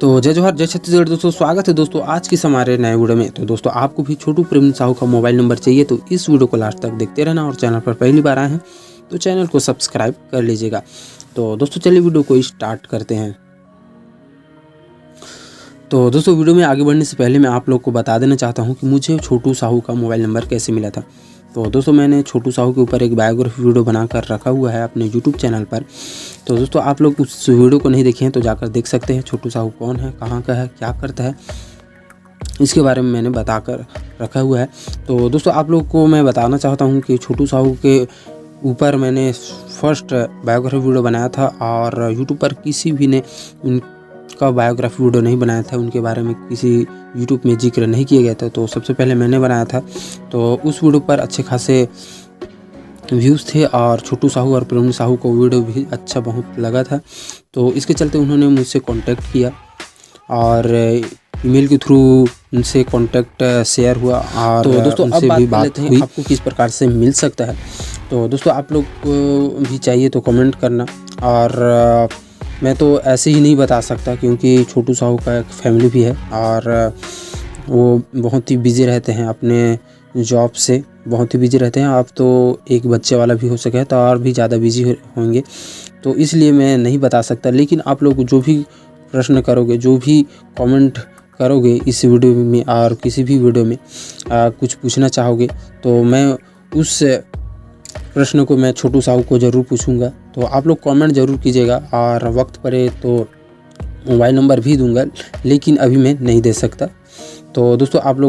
तो जय जोहार जय छत्तीसगढ़ दोस्तों, स्वागत है दोस्तों आज की हमारे नए वीडियो में। तो दोस्तों आपको भी छोटू प्रवीण साहू का मोबाइल नंबर चाहिए तो इस वीडियो को लास्ट तक देखते रहना, और चैनल पर पहली बार आए हैं तो चैनल को सब्सक्राइब कर लीजिएगा। तो दोस्तों चलिए वीडियो को स्टार्ट करते हैं। तो दोस्तों वीडियो में आगे बढ़ने से पहले मैं आप लोग को बता देना चाहता हूँ कि मुझे छोटू साहू का मोबाइल नंबर कैसे मिला था। तो दोस्तों मैंने छोटू साहू के ऊपर एक बायोग्राफी वीडियो बनाकर रखा हुआ है अपने यूट्यूब चैनल पर। तो दोस्तों आप लोग उस वीडियो को नहीं देखे हैं तो जाकर देख सकते हैं। छोटू साहू कौन है, कहाँ का है, क्या करता है, इसके बारे में मैंने बताकर रखा हुआ है। तो दोस्तों आप लोग को मैं बताना चाहता हूँ कि छोटू साहू के ऊपर मैंने फर्स्ट बायोग्राफी वीडियो बनाया था, और यूट्यूब पर किसी भी ने उनका बायोग्राफी वीडियो नहीं बनाया था, उनके बारे में किसी यूट्यूब में जिक्र नहीं किया गया था। तो सबसे पहले मैंने बनाया था, तो उस वीडियो पर अच्छे खासे व्यूज़ थे, और छोटू साहू और प्रवीण साहू को वीडियो भी अच्छा बहुत लगा था। तो इसके चलते उन्होंने मुझसे कांटेक्ट किया, और ईमेल के थ्रू उनसे कांटेक्ट शेयर हुआ, और तो दोस्तों अब बात हुई आपको किस प्रकार से मिल सकता है। तो दोस्तों आप लोग को भी चाहिए तो कमेंट करना, और मैं तो ऐसे ही नहीं बता सकता क्योंकि छोटू साहू का एक फैमिली भी है, और वो बहुत ही बिजी रहते हैं अपने जॉब से, बहुत ही बिजी रहते हैं। अब तो एक बच्चे वाला भी हो सके तो और भी ज़्यादा बिजी होंगे, तो इसलिए मैं नहीं बता सकता। लेकिन आप लोग जो भी प्रश्न करोगे, जो भी कमेंट करोगे इस वीडियो में और किसी भी वीडियो में कुछ पूछना चाहोगे, तो मैं उस प्रश्न को मैं छोटू साहू को ज़रूर पूछूंगा। तो आप लोग कमेंट ज़रूर कीजिएगा, और वक्त पड़े तो मोबाइल नंबर भी दूंगा, लेकिन अभी मैं नहीं दे सकता। तो दोस्तों आप लोग